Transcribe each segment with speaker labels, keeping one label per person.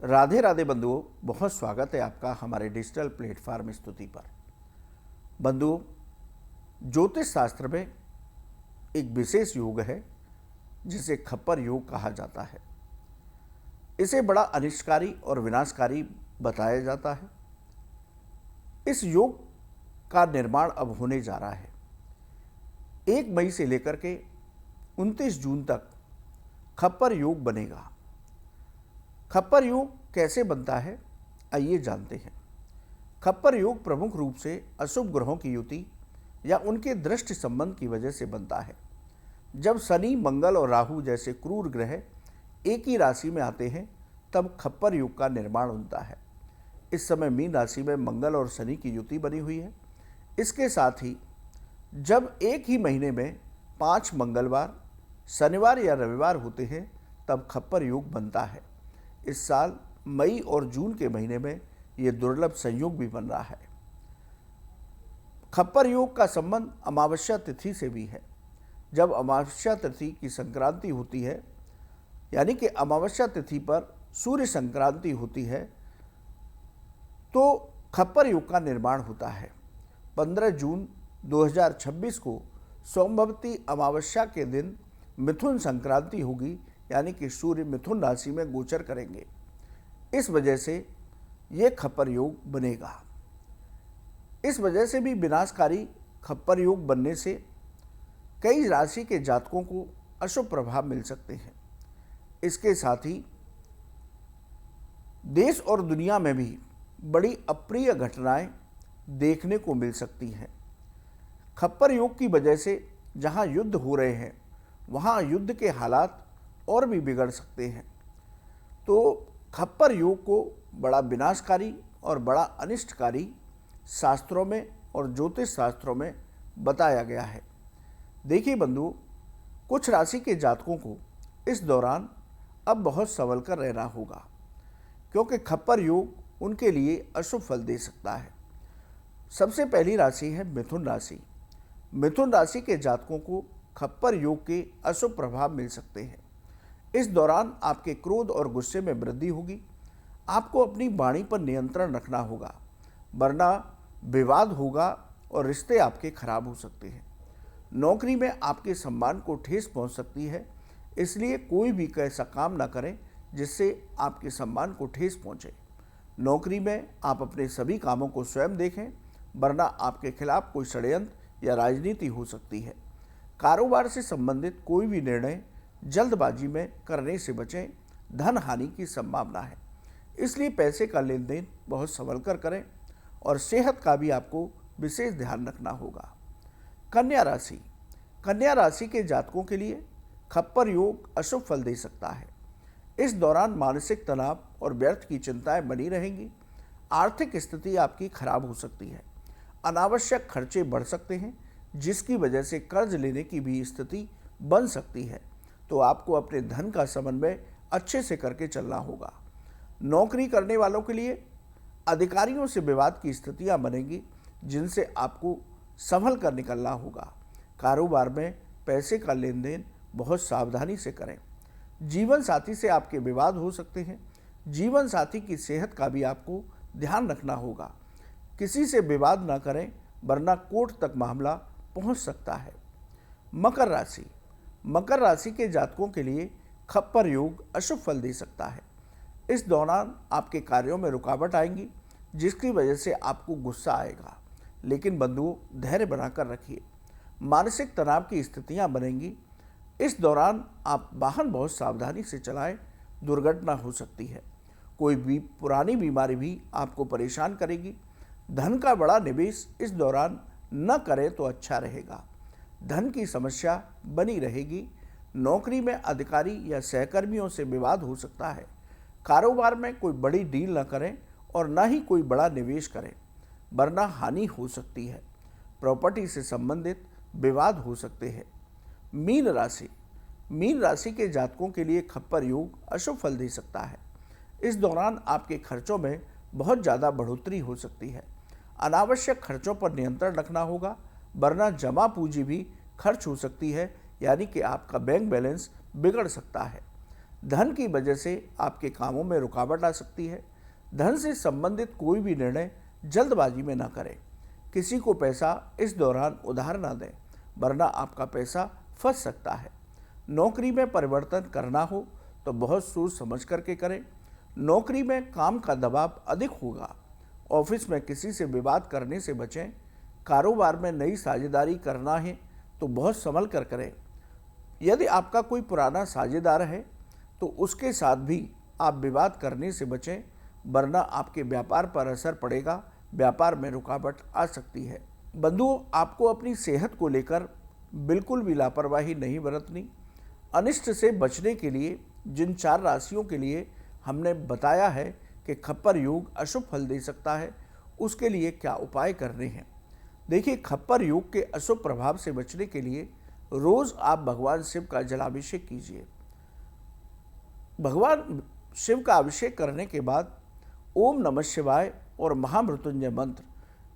Speaker 1: राधे राधे बंधुओं, बहुत स्वागत है आपका हमारे डिजिटल प्लेटफॉर्म स्तुति पर। बंधुओं, ज्योतिष शास्त्र में एक विशेष योग है जिसे खप्पर योग कहा जाता है। इसे बड़ा अनिष्टकारी और विनाशकारी बताया जाता है। इस योग का निर्माण अब होने जा रहा है। 1 मई से लेकर के 29 जून तक खप्पर योग बनेगा। खप्पर योग कैसे बनता है, आइए जानते हैं। खप्पर योग प्रमुख रूप से अशुभ ग्रहों की युति या उनके दृष्टि संबंध की वजह से बनता है। जब शनि, मंगल और राहु जैसे क्रूर ग्रह एक ही राशि में आते हैं तब खप्पर योग का निर्माण होता है। इस समय मीन राशि में मंगल और शनि की युति बनी हुई है। इसके साथ ही जब एक ही महीने में 5 मंगलवार, शनिवार या रविवार होते हैं तब खप्पर योग बनता है। इस साल मई और जून के महीने में ये दुर्लभ संयोग भी बन रहा है। खप्पर योग का संबंध अमावस्या तिथि से भी है। जब अमावस्या तिथि की संक्रांति होती है, यानी कि अमावस्या तिथि पर सूर्य संक्रांति होती है, तो खप्पर योग का निर्माण होता है। 15 जून 2026 को सोमवती अमावस्या के दिन मिथुन संक्रांति होगी, यानी कि सूर्य मिथुन राशि में गोचर करेंगे। इस वजह से ये खप्पर योग बनेगा। इस वजह से भी विनाशकारी खप्पर योग बनने से कई राशि के जातकों को अशुभ प्रभाव मिल सकते हैं। इसके साथ ही देश और दुनिया में भी बड़ी अप्रिय घटनाएं देखने को मिल सकती हैं। खप्पर योग की वजह से जहां युद्ध हो रहे हैं वहां युद्ध के हालात और भी बिगड़ सकते हैं। तो खप्पर योग को बड़ा विनाशकारी और बड़ा अनिष्टकारी शास्त्रों में और ज्योतिष शास्त्रों में बताया गया है। देखिए बंधुओं, कुछ राशि के जातकों को इस दौरान अब बहुत संभल कर रहना होगा, क्योंकि खप्पर योग उनके लिए अशुभ फल दे सकता है। सबसे पहली राशि है मिथुन राशि। मिथुन राशि के जातकों को खप्पर योग के अशुभ प्रभाव मिल सकते हैं। इस दौरान आपके क्रोध और गुस्से में वृद्धि होगी। आपको अपनी वाणी पर नियंत्रण रखना होगा, वरना विवाद होगा और रिश्ते आपके खराब हो सकते हैं। नौकरी में आपके सम्मान को ठेस पहुंच सकती है, इसलिए कोई भी ऐसा काम ना करें जिससे आपके सम्मान को ठेस पहुंचे। नौकरी में आप अपने सभी कामों को स्वयं देखें, वरना आपके खिलाफ कोई षड्यंत्र या राजनीति हो सकती है। कारोबार से संबंधित कोई भी निर्णय जल्दबाजी में करने से बचें, धन हानि की संभावना है। इसलिए पैसे का लेन देन बहुत संभल कर करें और सेहत का भी आपको विशेष ध्यान रखना होगा। कन्या राशि। कन्या राशि के जातकों के लिए खप्पर योग अशुभ फल दे सकता है। इस दौरान मानसिक तनाव और व्यर्थ की चिंताएं बनी रहेंगी। आर्थिक स्थिति आपकी खराब हो सकती है। अनावश्यक खर्चे बढ़ सकते हैं, जिसकी वजह से कर्ज लेने की भी स्थिति बन सकती है। तो आपको अपने धन का समन्वय अच्छे से करके चलना होगा। नौकरी करने वालों के लिए अधिकारियों से विवाद की स्थितियां बनेंगी, जिनसे आपको संभल कर निकलना होगा। कारोबार में पैसे का लेन देन बहुत सावधानी से करें। जीवन साथी से आपके विवाद हो सकते हैं। जीवन साथी की सेहत का भी आपको ध्यान रखना होगा। किसी से विवाद ना करें, वरना कोर्ट तक मामला पहुंच सकता है। मकर राशि। मकर राशि के जातकों के लिए खप्पर योग अशुभ फल दे सकता है। इस दौरान आपके कार्यों में रुकावट आएंगी, जिसकी वजह से आपको गुस्सा आएगा। लेकिन बंधुओं, धैर्य बनाकर रखिए। मानसिक तनाव की स्थितियां बनेंगी। इस दौरान आप वाहन बहुत सावधानी से चलाएं, दुर्घटना हो सकती है। कोई भी पुरानी बीमारी भी आपको परेशान करेगी। धन का बड़ा निवेश इस दौरान न करें तो अच्छा रहेगा। धन की समस्या बनी रहेगी। नौकरी में अधिकारी या सहकर्मियों से विवाद हो सकता है। कारोबार में कोई बड़ी डील न करें और न ही कोई बड़ा निवेश करें, वरना हानि हो सकती है। प्रॉपर्टी से संबंधित विवाद हो सकते हैं। मीन राशि। मीन राशि के जातकों के लिए खप्पर योग अशुभ फल दे सकता है। इस दौरान आपके खर्चों में बहुत ज़्यादा बढ़ोतरी हो सकती है। अनावश्यक खर्चों पर नियंत्रण रखना होगा, वरना जमा पूंजी भी खर्च हो सकती है, यानी कि आपका बैंक बैलेंस बिगड़ सकता है। धन की वजह से आपके कामों में रुकावट आ सकती है। धन से संबंधित कोई भी निर्णय जल्दबाजी में ना करें। किसी को पैसा इस दौरान उधार ना दें, वरना आपका पैसा फंस सकता है। नौकरी में परिवर्तन करना हो तो बहुत सोच समझ करके करें। नौकरी में काम का दबाव अधिक होगा। ऑफिस में किसी से विवाद करने से बचें। कारोबार में नई साझेदारी करना है तो बहुत संभल कर करें। यदि आपका कोई पुराना साझेदार है तो उसके साथ भी आप विवाद करने से बचें, वरना आपके व्यापार पर असर पड़ेगा। व्यापार में रुकावट आ सकती है। बंधुओं, आपको अपनी सेहत को लेकर बिल्कुल भी लापरवाही नहीं बरतनी। अनिष्ट से बचने के लिए जिन 4 राशियों के लिए हमने बताया है कि खप्पर योग अशुभ फल दे सकता है, उसके लिए क्या उपाय करने हैं। देखिए, खप्पर योग के अशुभ प्रभाव से बचने के लिए रोज आप भगवान शिव का जलाभिषेक कीजिए। भगवान शिव का अभिषेक करने के बाद ओम नमः शिवाय और महामृत्युंजय मंत्र,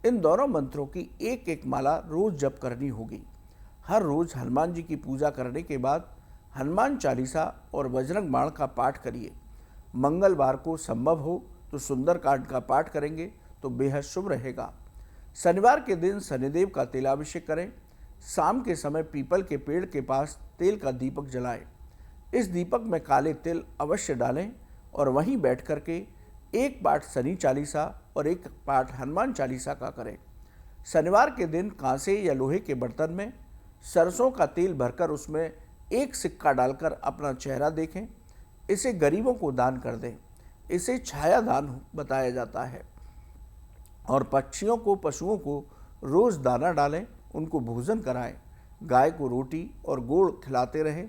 Speaker 1: इन दोनों मंत्रों की एक एक माला रोज जप करनी होगी। हर रोज हनुमान जी की पूजा करने के बाद हनुमान चालीसा और बजरंग बाण का पाठ करिए। मंगलवार को संभव हो तो सुंदरकांड का पाठ करेंगे तो बेहद शुभ रहेगा। शनिवार के दिन शनिदेव का तेलाभिषेक करें। शाम के समय पीपल के पेड़ के पास तेल का दीपक जलाएं। इस दीपक में काले तिल अवश्य डालें और वहीं बैठ करके एक पाठ शनि चालीसा और एक पाठ हनुमान चालीसा का करें। शनिवार के दिन कांसे या लोहे के बर्तन में सरसों का तेल भरकर उसमें एक सिक्का डालकर अपना चेहरा देखें। इसे गरीबों को दान कर दें। इसे छाया दान बताया जाता है। और पक्षियों को, पशुओं को रोज दाना डालें, उनको भोजन कराएं। गाय को रोटी और गुड़ खिलाते रहें।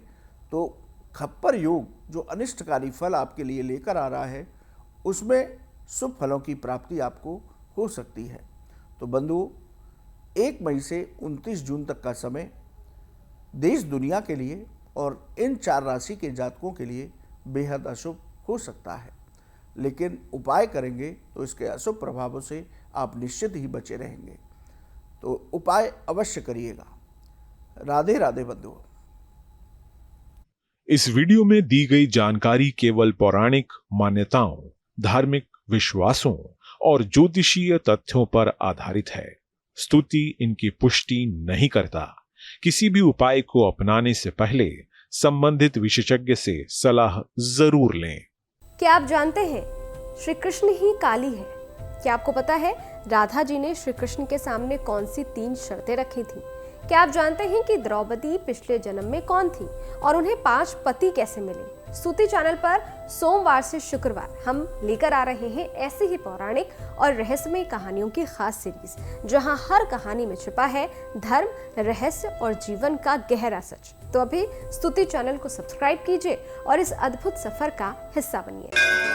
Speaker 1: तो खप्पर योग जो अनिष्टकारी फल आपके लिए लेकर आ रहा है, उसमें शुभ फलों की प्राप्ति आपको हो सकती है। तो बंधुओं, 1 मई से 29 जून तक का समय देश दुनिया के लिए और इन 4 राशि के जातकों के लिए बेहद अशुभ हो सकता है, लेकिन उपाय करेंगे तो इसके अशुभ प्रभावों से आप निश्चित ही बचे रहेंगे। तो उपाय अवश्य करिएगा। राधे राधे बंधुओं।
Speaker 2: इस वीडियो में दी गई जानकारी केवल पौराणिक मान्यताओं, धार्मिक विश्वासों और ज्योतिषीय तथ्यों पर आधारित है। स्तुति इनकी पुष्टि नहीं करता। किसी भी उपाय को अपनाने से पहले संबंधित विशेषज्ञ से सलाह जरूर लें।
Speaker 3: क्या आप जानते हैं श्री कृष्ण ही काली है? क्या आपको पता है राधा जी ने श्री कृष्ण के सामने कौन सी 3 शर्तें रखी थी? क्या आप जानते हैं कि द्रौपदी पिछले जन्म में कौन थी और उन्हें 5 पति कैसे मिले? स्तुति चैनल पर सोमवार से शुक्रवार हम लेकर आ रहे हैं ऐसी ही पौराणिक और रहस्यमय कहानियों की खास सीरीज, जहां हर कहानी में छिपा है धर्म, रहस्य और जीवन का गहरा सच। तो अभी स्तुति चैनल को सब्सक्राइब कीजिए और इस अद्भुत सफर का हिस्सा बनिए।